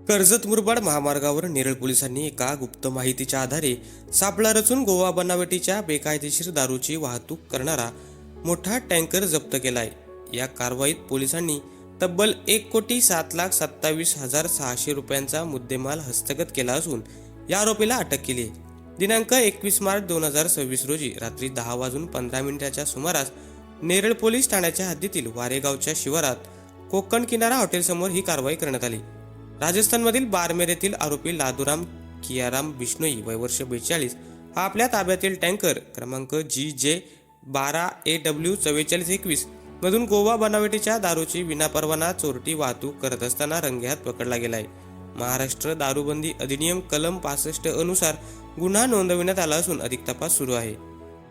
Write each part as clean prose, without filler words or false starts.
कर्जत मुरबाड महामार्गावर नेरळ पोलिसांनी एका गुप्त माहितीच्या आधारे सापळा रचून गोवा बनावटीच्या बेकायदेशीर दारूची वाहतूक करणारा मोठा टँकर जप्त केलाय। या कारवाईत पोलिसांनी तब्बल 1,07,27,600 रुपयांचा मुद्देमाल हस्तगत केला असून या आरोपीला अटक केली आहे। दिनांक 21 मार्च 2026 रोजी रात्री 10:15 सुमारास नेरळ पोलीस ठाण्याच्या हद्दीतील वारेगावच्या शिवारात कोकण किनारा हॉटेलसमोर ही कारवाई करण्यात आली। राजस्थानमधील बारमेर येथील आरोपी लादूराम खियाराम बिश्नोई वय वर्ष 42 हा आपल्या ताब्यातील टँकर क्रमांक GJ12AW4421 मधून गोवा बनावटीच्या दारूची विनापरवाना चोरटी वाहतूक करत असताना रंगेहात पकडला गेलाय। महाराष्ट्र दारूबंदी अधिनियम कलम 65 अनुसार गुन्हा नोंदविण्यात आला असून अधिक तपास सुरू आहे।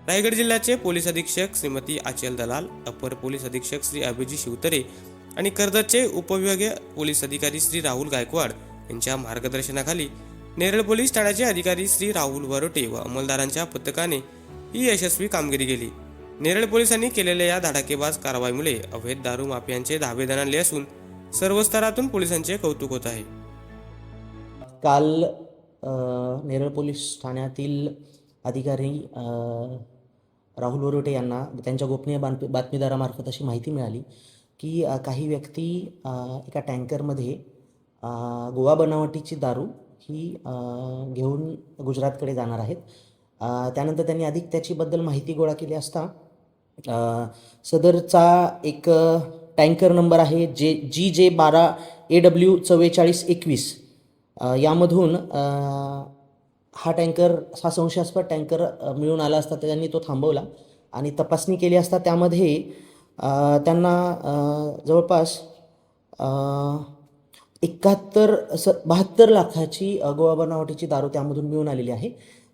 रायगड जिल्ह्याचे पोलीस अधीक्षक श्रीमती आचल दलाल, अपर पोलीस अधीक्षक श्री अभिजित शिवतरे आणि कर्जतचे उपविभागीय पोलीस अधिकारी श्री राहुल गायकवाड यांच्या मार्गदर्शनाखाली नेरळ पोलीस ठाण्याचे अधिकारी श्री राहुल वरोटे व अंमलदारांच्या पथकाने ही यशस्वी कामगिरी केली। नेरळ पोलिसांनी केलेल्या या धडाकेबाज कारवाईमुळे अवैध दारू माफियांचे धाबे दणाणले असून सर्व स्तरातून पोलिसांचे कौतुक होत आहे। काल नेरळ पोलीस ठाण्यातील अधिकारी राहुल वरोटे यांना त्यांच्या गोपनीय बातमीदारामार्फत अशी माहिती मिळाली की काही व्यक्ती एका टँकरमध्ये गोवा बनावटीची दारू ही घेऊन गुजरातकडे जाणार आहेत। त्यानंतर त्यांनी अधिक त्याच्याबद्दल माहिती गोळा केली असता सदरचा एक टँकर नंबर आहे GJ12AW4421 यामधून हा टँकर हा संशयास्पद टँकर मिळून आला असता त्यांनी तो थांबवला आणि तपासणी केली असता त्यामध्ये त्यांना जवळपास 72 लाखाची गोवा बनावटीची दारू त्यामधून मिळून आलेली आहे।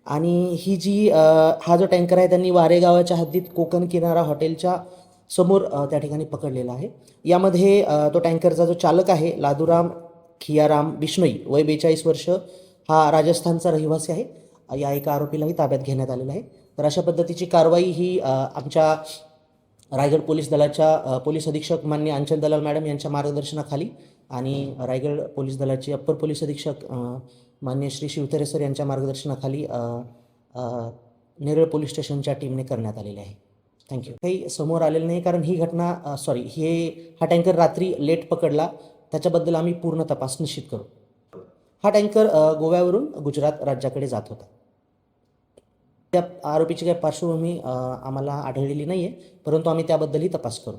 आणि ही जी हा जो टँकर आहे त्यांनी वारेगावाच्या हद्दीत कोकण किनारा हॉटेलच्या समोर त्या ठिकाणी पकडलेला आहे। यामध्ये तो टँकरचा जो चालक आहे लादूराम खियाराम बिश्नोई वय 42 वर्ष हा राजस्थानचा रहिवासी आहे। या एका आरोपीलाही ताब्यात घेण्यात आलेला आहे। तर अशा पद्धतीची कारवाई ही आमच्या रायगड पोलीस दलाच्या पोलीस अधीक्षक मान्य अंचल दलाल मॅडम यांच्या मार्गदर्शनाखाली आणि रायगड पोलीस दलाचे अप्पर पोलीस अधीक्षक मान्य श्री शिवतरे सर यांच्या मार्गदर्शनाखाली नेरळ पोलीस स्टेशनच्या टीमने करण्यात आलेले आहे। थँक्यू। काही समोर आलेलं नाही कारण ही घटना हा टँकर रात्री लेट पकडला त्याच्याबद्दल आम्ही पूर्ण तपास निश्चित करू। हा टँकर गोव्यावरून गुजरात राज्याकडे जात होता। त्या आरोपीची काही पार्श्वभूमी आम्हाला आढळलेली नाही आहे, परंतु आम्ही त्याबद्दलही तपास करू।